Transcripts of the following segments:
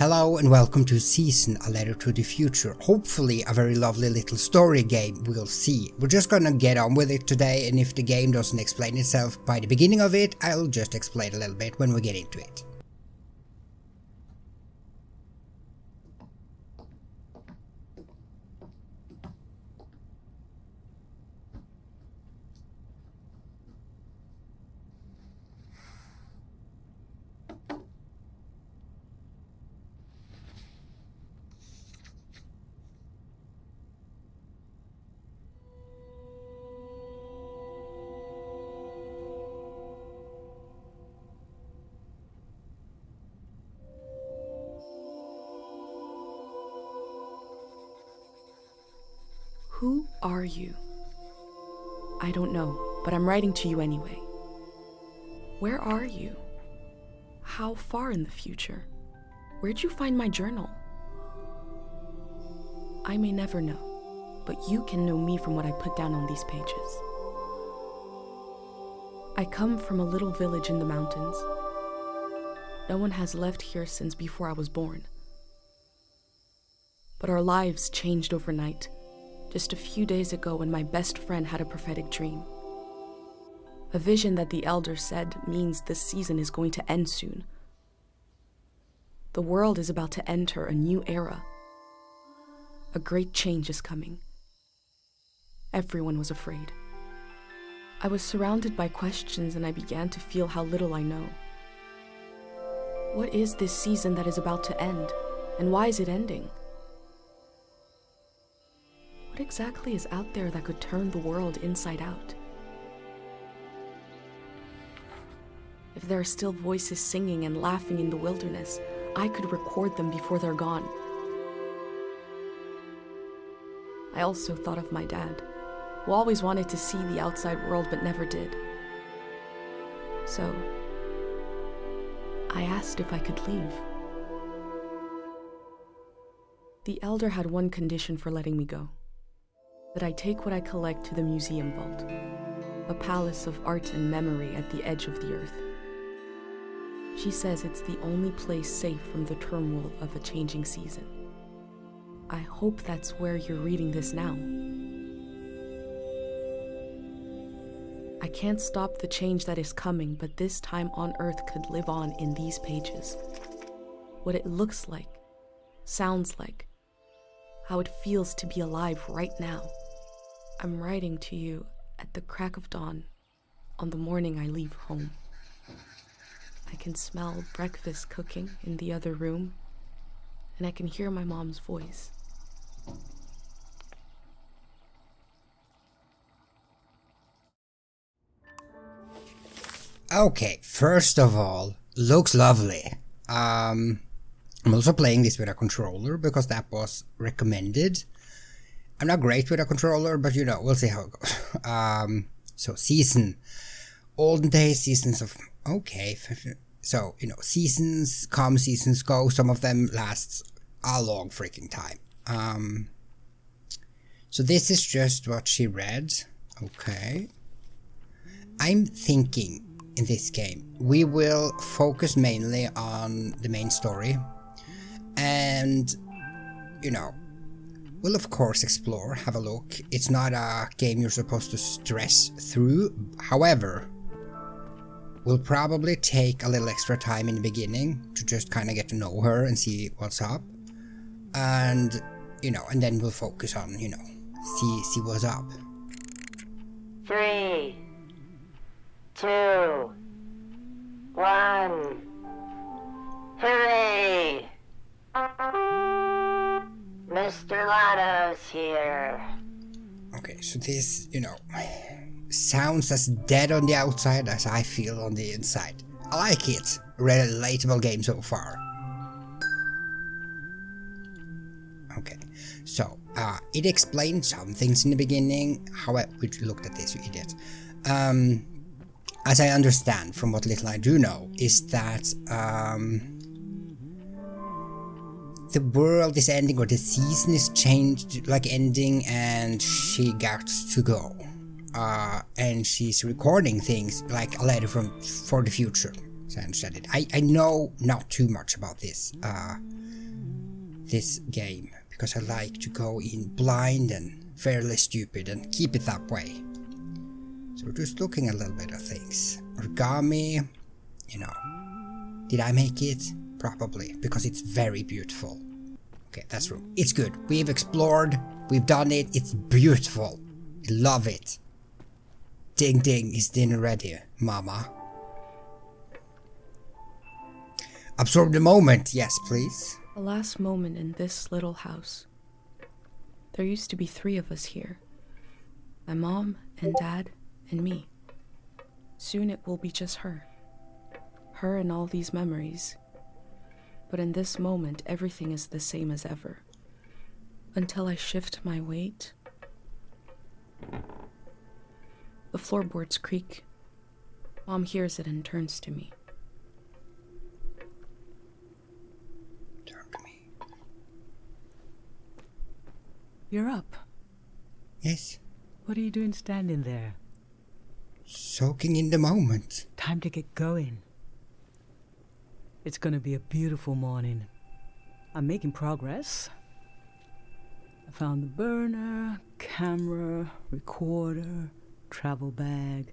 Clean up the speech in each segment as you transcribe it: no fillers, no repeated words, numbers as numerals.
Hello and welcome to Season, a letter to the future. Hopefully a very lovely little story game, we'll see. We're just gonna get on with it today, and if the game doesn't explain itself by the beginning of it, I'll just explain a little bit when we get into it. Who are you? I don't know, but I'm writing to you anyway. Where are you? How far in the future? Where'd you find my journal? I may never know, but you can know me from what I put down on these pages. I come from a little village in the mountains. No one has left here since before I was born. But our lives changed overnight. Just a few days ago when my best friend had a prophetic dream. A vision that the elder said means the season is going to end soon. The world is about to enter a new era. A great change is coming. Everyone was afraid. I was surrounded by questions and I began to feel how little I know. What is this season that is about to end, and why is it ending? What exactly is out there that could turn the world inside out? If there are still voices singing and laughing in the wilderness, I could record them before they're gone. I also thought of my dad, who always wanted to see the outside world but never did. So, I asked if I could leave. The elder had one condition for letting me go. That I take what I collect to the museum vault, a palace of art and memory at the edge of the earth. She says it's the only place safe from the turmoil of a changing season. I hope that's where you're reading this now. I can't stop the change that is coming, but this time on Earth could live on in these pages. What it looks like, sounds like, how it feels to be alive right now. I'm writing to you at the crack of dawn on the morning I leave home. I can smell breakfast cooking in the other room, and I can hear my mom's voice. Okay, first of all, looks lovely. I'm also playing this with a controller because that was recommended. I'm not great with a controller, but you know, we'll see how it goes. So season, olden days, seasons of, okay, so, you know, seasons come, seasons go, some of them last a long freaking time. So this is just what she read, okay. I'm thinking in this game, we will focus mainly on the main story, and, you know, we'll of course explore, have a look. It's not a game you're supposed to stress through. However, we'll probably take a little extra time in the beginning to just kind of get to know her and see what's up. And, you know, and then we'll focus on, you know, see what's up. 3, 2, 1. Hooray! Mr. Lotto's here. Okay, so this, you know, sounds as dead on the outside as I feel on the inside. I like it. Relatable game so far. Okay, so it explained some things in the beginning. However, we looked at this, you idiot. As I understand from what little I do know, is that the world is ending, or the season is changed, like ending, and she got to go. And she's recording things like a letter for the future. So I understand it. I know not too much about this game, because I like to go in blind and fairly stupid and keep it that way. So we're just looking a little bit of things. Origami, you know. Did I make it? Probably, because it's very beautiful. Okay, that's room. It's good. We've explored. We've done it. It's beautiful. I love it. Ding ding, is dinner ready, mama? Absorb the moment. Yes, please. The last moment in this little house. There used to be 3 of us here. My mom and dad and me. Soon it will be just her. Her and all these memories. But in this moment, everything is the same as ever. Until I shift my weight. The floorboards creak. Mom hears it and turns to me. Turn to me. You're up. Yes. What are you doing standing there? Soaking in the moment. Time to get going. It's gonna be a beautiful morning. I'm making progress. I found the burner, camera, recorder, travel bag.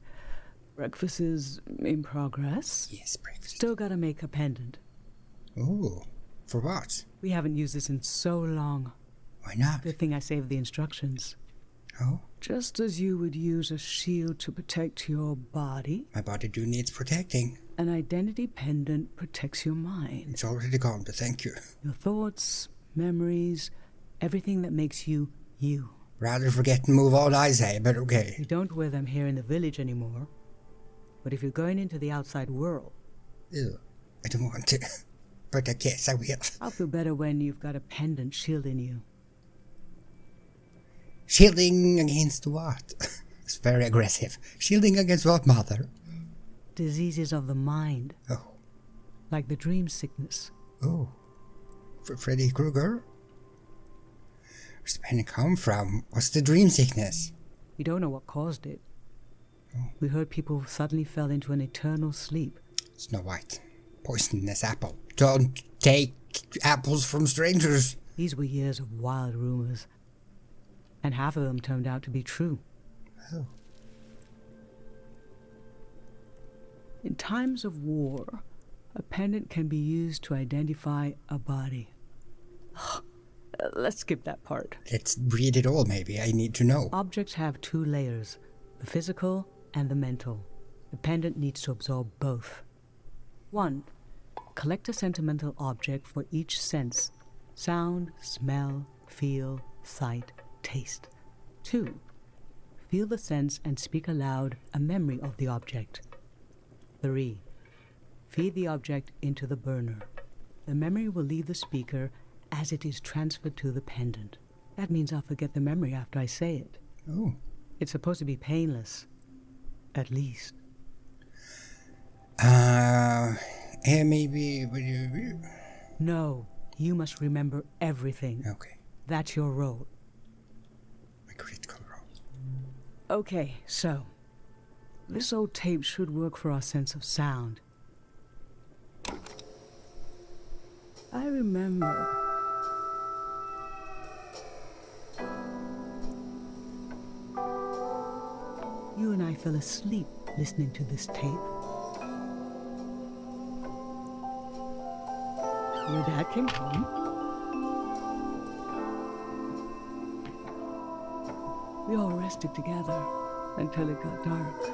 Breakfast is in progress. Yes, breakfast. Still gotta make a pendant. Oh, for what? We haven't used this in so long. Why not? Good thing I saved the instructions. Oh, Just as you would use a shield to protect your body, my body do needs protecting. an identity pendant protects your mind. It's already gone, but thank you. Your thoughts, memories, everything that makes you, you. Rather forget and move on, I say, but We okay. don't wear them here in the village anymore. But if you're going into the outside world, Ew, I don't want to, but I guess I will. I'll feel better when you've got a pendant shielding you. Shielding against what? It's very aggressive. Shielding against what, mother? Diseases of the mind, Oh, like the dream sickness. oh. Freddy Krueger? Where's the pain come from? What's the dream sickness? We don't know what caused it. We heard people suddenly fell into an eternal sleep. Snow White. Poisonous apple. Don't take apples from strangers. These were years of wild rumors. And half of them turned out to be true. Oh. In times of war, a pendant can be used to identify a body. Let's skip that part. Let's read it all, maybe. I need to know. Objects have 2 layers, the physical and the mental. The pendant needs to absorb both. 1. Collect a sentimental object for each sense: sound, smell, feel, sight, taste. 2. Feel the sense and speak aloud a memory of the object. 3. Feed the object into the burner. The memory will leave the speaker as it is transferred to the pendant. That means I'll forget the memory after I say it. Oh. It's supposed to be painless. At least. Maybe. No, you must remember everything. Okay. That's your role. My critical role. Okay, so this old tape should work for our sense of sound. I remember. You and I fell asleep listening to this tape. Your dad came home. We all rested together until it got dark.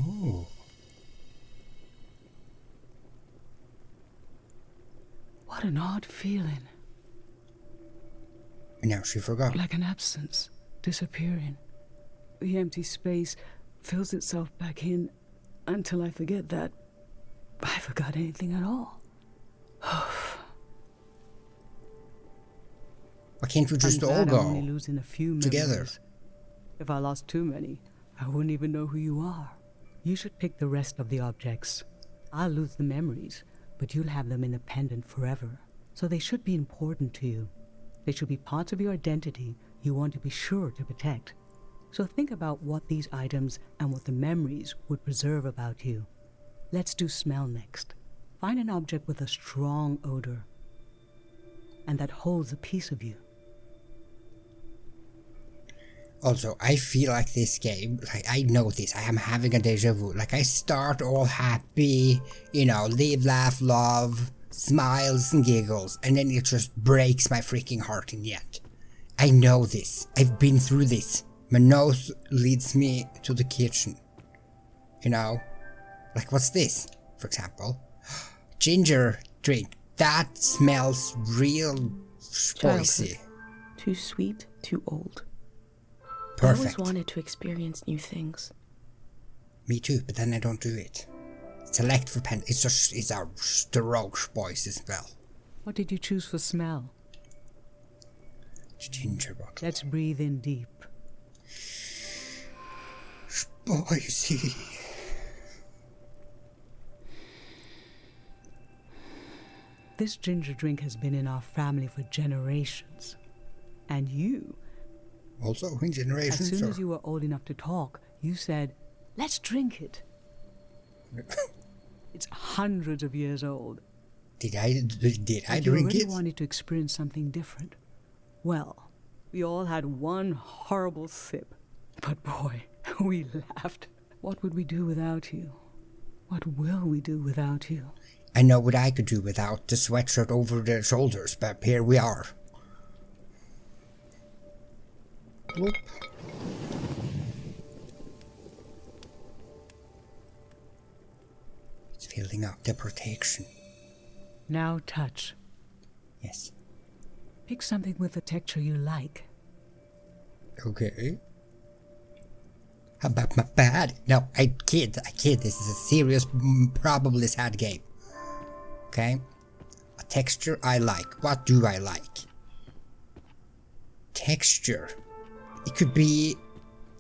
Oh. What an odd feeling. Now she forgot. Like an absence, disappearing. The empty space fills itself back in until I forget that I forgot anything at all. Why can't we just I'm all glad I'm only go losing a few together? memories. If I lost too many, I wouldn't even know who you are. You should pick the rest of the objects. I'll lose the memories, but you'll have them in a pendant forever. So they should be important to you. They should be parts of your identity you want to be sure to protect. So think about what these items and what the memories would preserve about you. Let's do smell next. Find an object with a strong odor and that holds a piece of you. Also, I feel like this game, like I know this, I am having a deja vu. Like I start all happy, you know, live, laugh, love, smiles and giggles, and then it just breaks my freaking heart in the end. I know this. I've been through this. My nose leads me to the kitchen. You know? Like what's this, for example? Ginger drink. That smells real spicy. Childhood. Too sweet, too old. Perfect. I always wanted to experience new things. Me too, but then I don't do it. Select for pen. It's a strong spicy smell. What did you choose for smell? Ginger bottle. Let's breathe in deep. Spicy. This ginger drink has been in our family for generations. And you, Also in generations. as soon as you were old enough to talk, you said, let's drink it. It's hundreds of years old. Did I But you drink already it? wanted to experience something different. Well, we all had one horrible sip. But boy, we laughed. What would we do without you? What will we do without you? I know what I could do without the sweatshirt over the shoulders, but here we are. Whoop. It's filling up the protection. Now touch. Yes. Pick something with a texture you like. Okay. How about my pad? No, I kid. This is a serious, probably sad game. Okay. A texture I like. What do I like? Texture. It could be...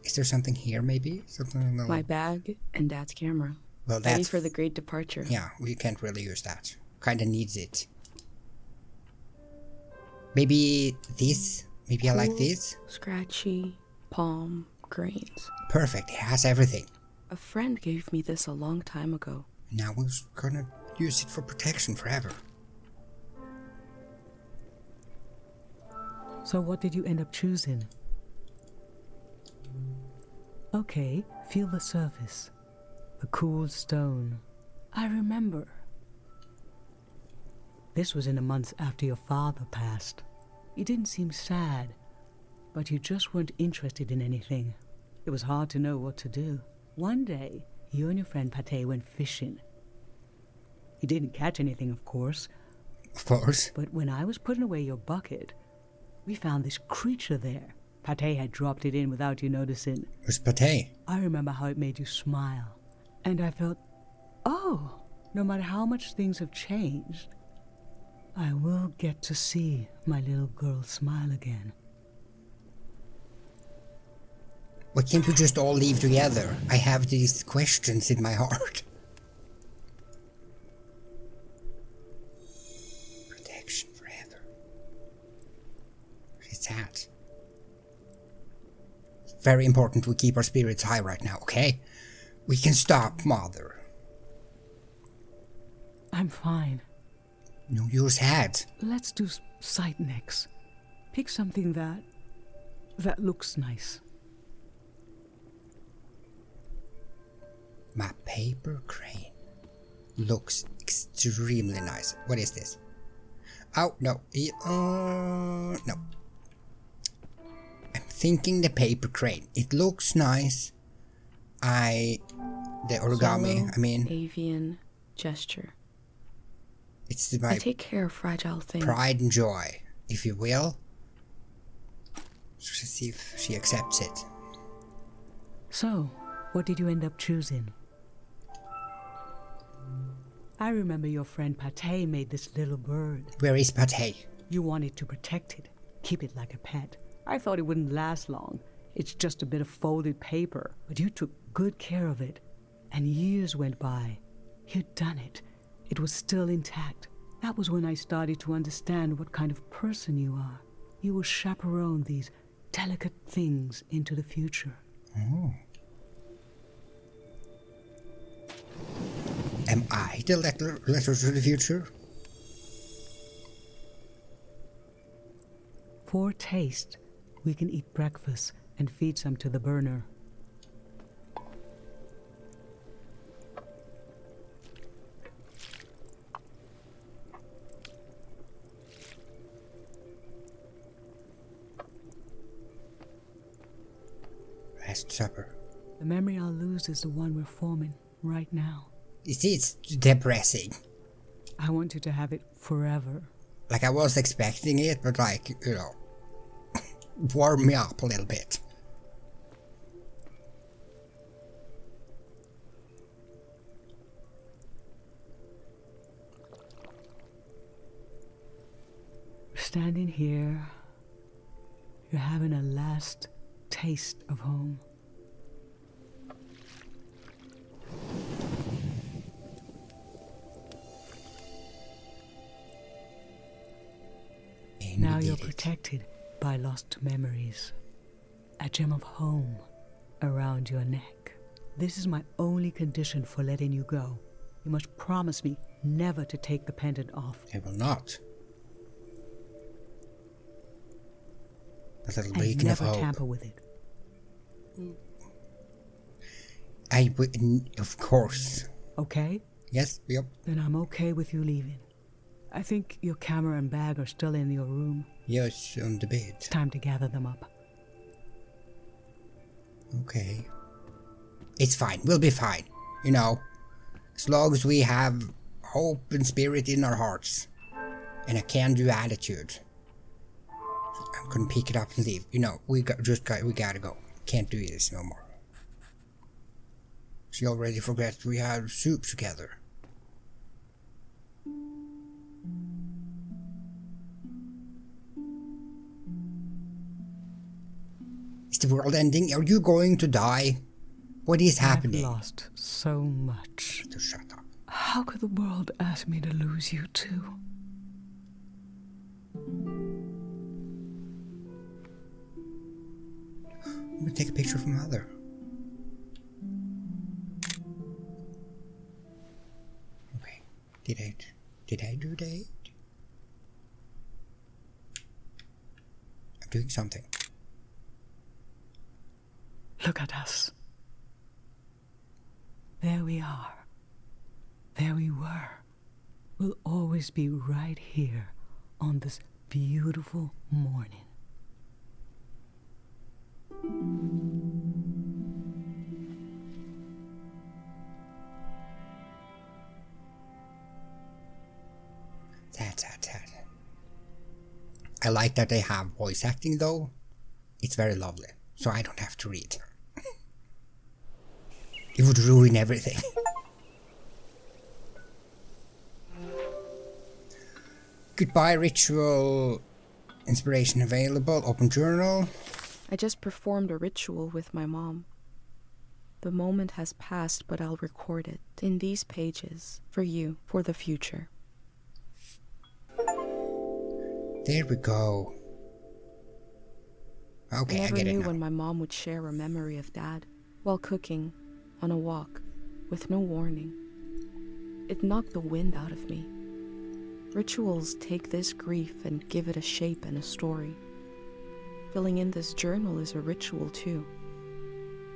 Is there something here maybe? Something in the... My bag and Dad's camera. Well, Ready that's... for the great departure. Yeah, we can't really use that. Kinda needs it. Maybe this? Maybe I like this? Scratchy, palm, grains. Perfect, it has everything. A friend gave me this a long time ago. Now we're gonna use it for protection forever. So what did you end up choosing? Okay, feel the surface. The cool stone. I remember. This was in the months after your father passed. You didn't seem sad, but you just weren't interested in anything. It was hard to know what to do. One day, you and your friend Pate went fishing. You didn't catch anything, of course. Of course. But when I was putting away your bucket, we found this creature there. Pate had dropped it in without you noticing. Where's Pate? I remember how it made you smile. And I felt, oh, no matter how much things have changed, I will get to see my little girl smile again. Why can't we just all leave together? I have these questions in my heart. Protection forever. It's sad. Very important we keep our spirits high right now, okay? We can stop, Mother. I'm fine. No, you're sad. Let's do sight next. Pick something that looks nice. My paper crane looks extremely nice. What is this? Oh, no. No. I'm thinking the paper crane. It looks nice. The origami, Solo, I mean. avian gesture. It's I my take care of fragile things. pride and joy, if you will. So let's see if she accepts it. So, what did you end up choosing? I remember your friend Pate made this little bird. Where is Pate? You wanted to protect it, keep it like a pet. I thought it wouldn't last long. It's just a bit of folded paper, but you took good care of it. And years went by. You'd done it. It was still intact. That was when I started to understand what kind of person you are. You will chaperone these delicate things into the future. Oh. Am I the letter to the future? For taste, we can eat breakfast and feed some to the burner. Last supper. The memory I'll lose is the one we're forming right now. You see, it's depressing. I want you to have it forever. Like, I was expecting it, but like, you know, warm me up a little bit. Standing here, you're having a last taste of home. Now you're protected by lost memories. A gem of home around your neck. This is my only condition for letting you go. You must promise me never to take the pendant off. I will not. A little And beacon of never hope. tamper with it. I would, of course. Okay? Yes, yep. Then I'm okay with you leaving. I think your camera and bag are still in your room. Yes, on the bed. It's time to gather them up. Okay. It's fine. We'll be fine. You know, as long as we have hope and spirit in our hearts. And a can-do attitude. I'm gonna pick it up and leave. You know, we gotta go. Can't do this no more. She already forgot we had soup together. Is the world ending? Are you going to die? What is happening? I've lost so much. To shut up. How could the world ask me to lose you too? I'm gonna take a picture of my mother. Okay. Did I do that? I'm doing something. Look at us. There we are. There we were. We'll always be right here on this beautiful morning. Sad. I like that they have voice acting though. It's very lovely. So I don't have to read. It would ruin everything. Goodbye ritual. Inspiration available. Open journal. I just performed a ritual with my mom. The moment has passed, but I'll record it in these pages for you, for the future. There we go. Okay, I get it now. I never knew when my mom would share a memory of Dad while cooking, on a walk, with no warning. It knocked the wind out of me. Rituals take this grief and give it a shape and a story. Filling in this journal is a ritual too,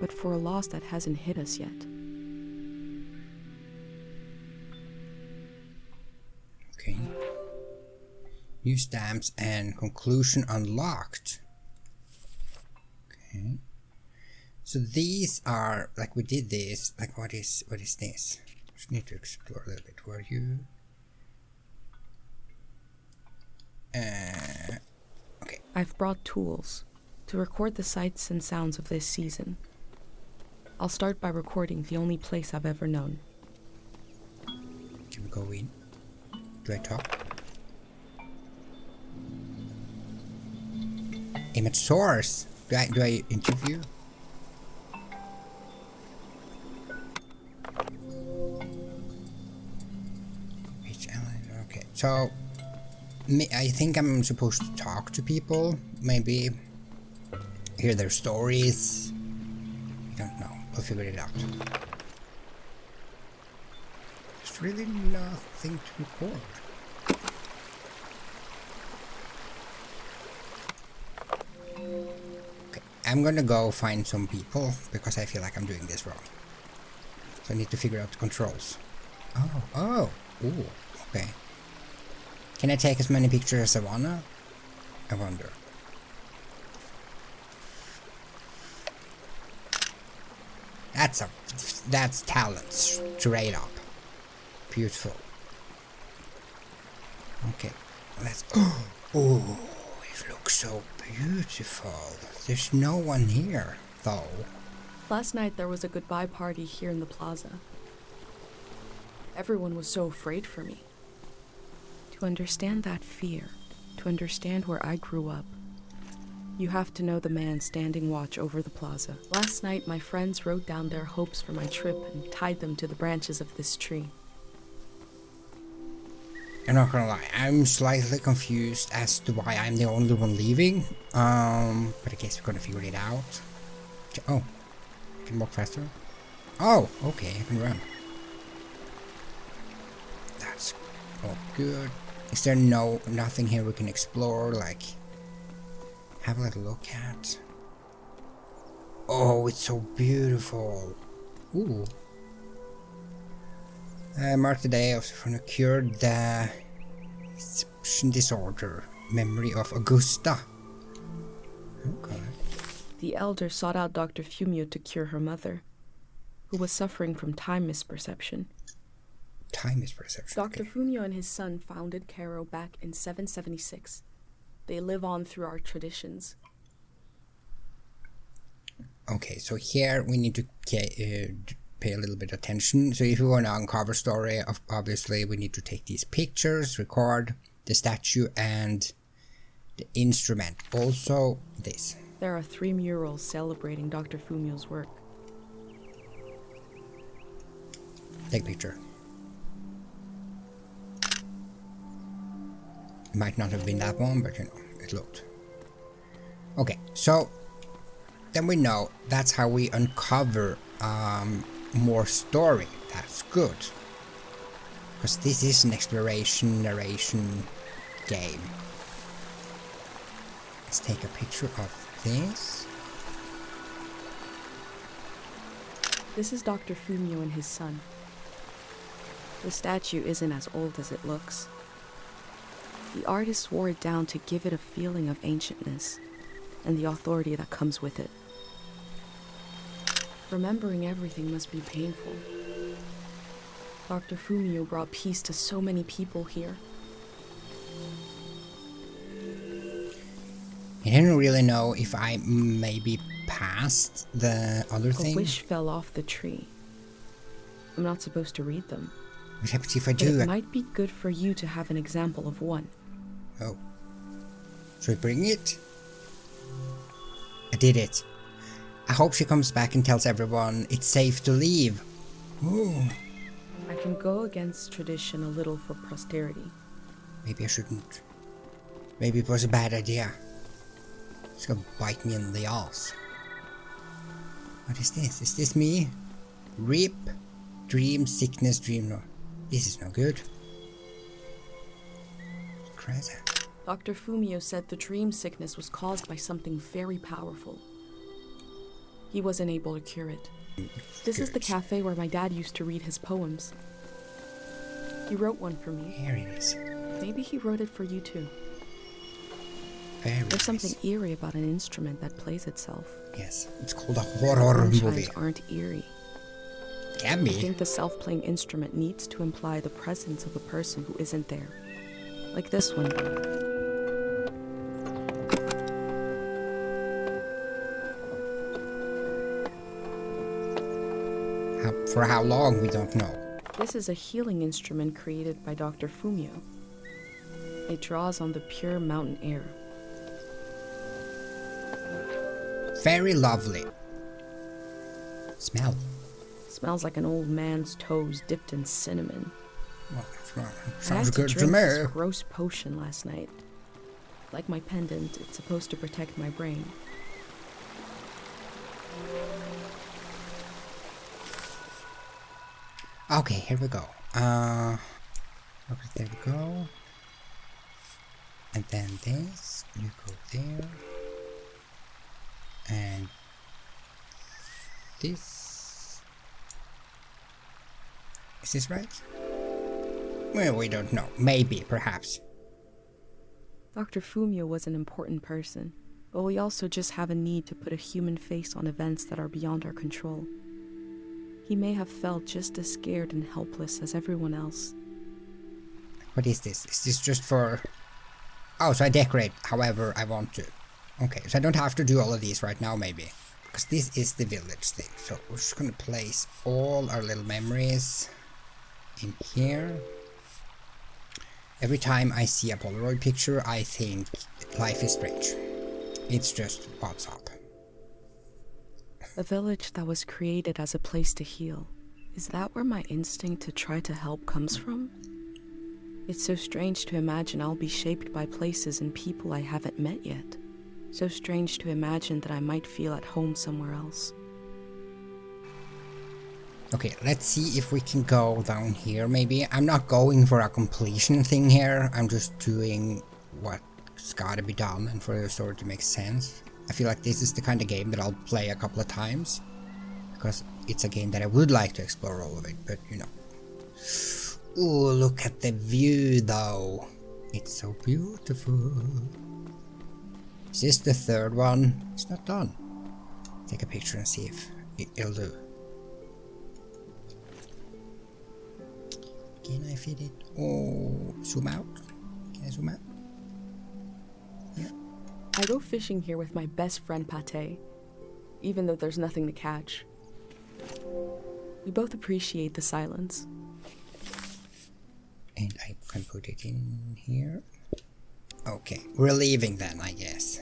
but for a loss that hasn't hit us yet. Okay. New stamps and conclusion unlocked. Okay. So these are, like we did this, like what is this? Just need to explore a little bit. Were you? Okay. I've brought tools to record the sights and sounds of this season. I'll start by recording the only place I've ever known. Can we go in? Do I talk? Image source. Do I interview? Okay, so I think I'm supposed to talk to people, maybe hear their stories. I don't know, we'll figure it out. There's really nothing to record. Okay, I'm gonna go find some people because I feel like I'm doing this wrong. So I need to figure out the controls. Oh, ooh, okay. Can I take as many pictures as I wanna? I wonder. That's talent, straight up. Beautiful. Okay, let's. Oh, it looks so beautiful. There's no one here, though. Last night there was a goodbye party here in the plaza. Everyone was so afraid for me. To understand that fear, to understand where I grew up, you have to know the man standing watch over the plaza. Last night, my friends wrote down their hopes for my trip and tied them to the branches of this tree. I'm not gonna lie, I'm slightly confused as to why I'm the only one leaving. But I guess we're gonna figure it out. Oh, I can walk faster. Oh, okay, I can run. That's all good. Is there nothing here we can explore? Like, have a little look at. Oh, it's so beautiful. Ooh. Mark the day of when cured the reception disorder. Memory of Augusta. Okay. The elder sought out Dr. Fumio to cure her mother, who was suffering from time misperception. Time misperception. Dr. Okay. Fumio and his son founded Cairo back in 776. They live on through our traditions. Okay, so here we need to pay a little bit of attention. So if we want to uncover story, obviously we need to take these pictures, record the statue and the instrument. Also this. There are 3 murals celebrating Dr. Fumio's work. Take a picture. Might not have been that one, but you know, it looked. Okay, so then we know that's how we uncover more story. That's good. Because this is an exploration narration game. Let's take a picture of this. This is Dr. Fumio and his son. The statue isn't as old as it looks. The artist wore it down to give it a feeling of ancientness and the authority that comes with it. Remembering everything must be painful. Dr. Fumio brought peace to so many people here. I didn't really know if I maybe passed the other thing. A wish fell off the tree. I'm not supposed to read them. What happens if I But do? it might be good for you to have an example of one. Oh. Should I bring it? I did it. I hope she comes back and tells everyone it's safe to leave. Ooh. I can go against tradition a little for posterity. Maybe I shouldn't. Maybe it was a bad idea. It's gonna bite me in the ass. What is this? Is this me? Rip. Dream, sickness, dream. No. This is no good. Crazy. Dr. Fumio said the dream sickness was caused by something very powerful. He wasn't able to cure it. This is the cafe where my dad used to read his poems. He wrote one for me. Here it is. Maybe he wrote it for you too. Very There's something nice. eerie about an instrument that plays itself. Yes, it's called a horror movie. Chimes aren't eerie. Can I be. think the self-playing instrument needs to imply the presence of a person who isn't there. Like this one. For how long, we don't know. This is a healing instrument created by Dr. Fumio. It draws on the pure mountain air. Very lovely. Smell. Smells like an old man's toes dipped in cinnamon. Well, I sounds had to good to drink me. this gross potion last night. Like my pendant, it's supposed to protect my brain. Okay, here we go. Okay, there we go. And then this, you go there. And this. Is this right? Well, we don't know. Maybe, perhaps. Dr. Fumio was an important person, but we also just have a need to put a human face on events that are beyond our control. He may have felt just as scared and helpless as everyone else. What is this? Is this just for... Oh, so I decorate however I want to. Okay, so I don't have to do all of these right now, maybe. Because this is the village thing. So we're just gonna place all our little memories in here. Every time I see a Polaroid picture, I think life is strange. It's just what's up. A village that was created as a place to heal. Is that where my instinct to try to help comes from? It's so strange to imagine I'll be shaped by places and people I haven't met yet. So strange to imagine that I might feel at home somewhere else. Okay, let's see if we can go down here maybe. I'm not going for a completion thing here. I'm just doing what's gotta be done and for the story to make sense. I feel like this is the kind of game that I'll play a couple of times. Because it's a game that I would like to explore all of it, but you know. Ooh, look at the view though. It's so beautiful. Is this the third one? It's not done. Take a picture and see if it'll do. Can I fit it? Oh, zoom out. Can I zoom out? Yeah. I go fishing here with my best friend Pate, even though there's nothing to catch. We both appreciate the silence. And I can put it in here. Okay, we're leaving then, I guess.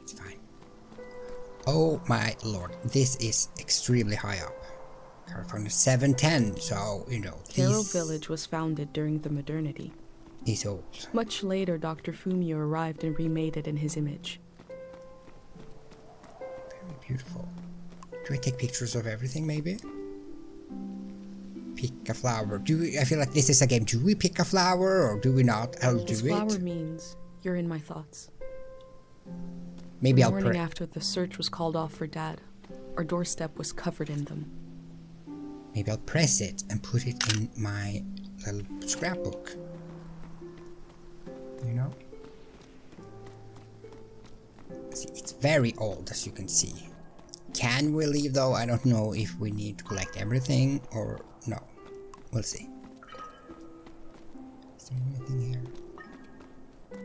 It's fine. Oh my lord, this is extremely high up. California 710, so you know. Carroll Village was founded during the modernity. Is old. Much later, Dr. Fumio arrived and remade it in his image. Very beautiful. Do I take pictures of everything, maybe? Pick a flower. I feel like this is a game. Do we pick a flower or do we not? I'll do this it. flower means you're in my thoughts. Maybe I'll pray. The morning pray. after the search was called off for Dad, our doorstep was covered in them. Maybe I'll press it and put it in my little scrapbook. You know? See, it's very old, as you can see. Can we leave though? I don't know if we need to collect everything or no. We'll see. Is there anything here?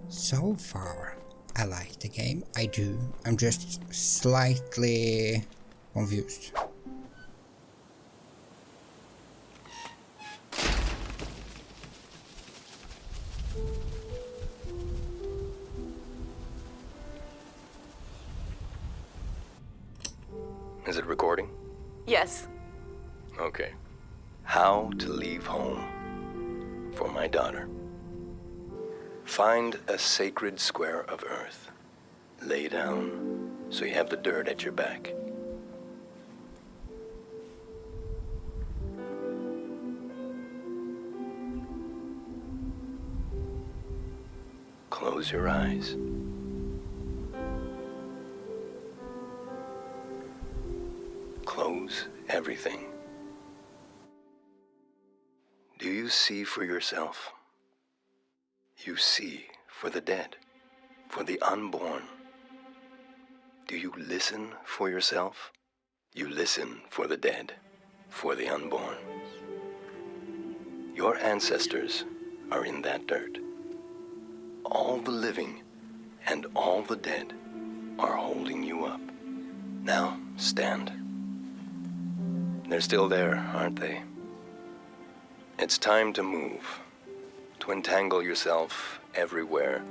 So far, I like the game. I do. I'm just slightly confused. Is it recording? Yes. Okay. How to leave home for my daughter. Find a sacred square of earth. Lay down so you have the dirt at your back. Close your eyes. Close everything. Do you see for yourself? You see for the dead, for the unborn. Do you listen for yourself? You listen for the dead, for the unborn. Your ancestors are in that dirt. All the living and all the dead are holding you up. Now, stand. They're still there, aren't they? It's time to move, to entangle yourself everywhere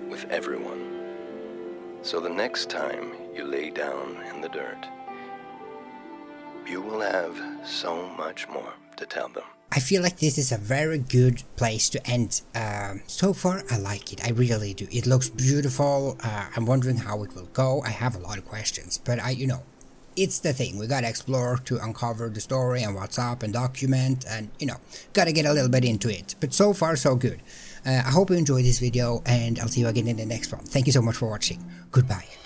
with everyone. So the next time you lay down in the dirt, you will have so much more to tell them. I feel like this is a very good place to end. So far, I like it. I really do. It looks beautiful. I'm wondering how it will go. I have a lot of questions, but it's the thing. We gotta explore to uncover the story and what's up and document and, gotta get a little bit into it. But so far, so good. I hope you enjoyed this video, and I'll see you again in the next one. Thank you so much for watching. Goodbye.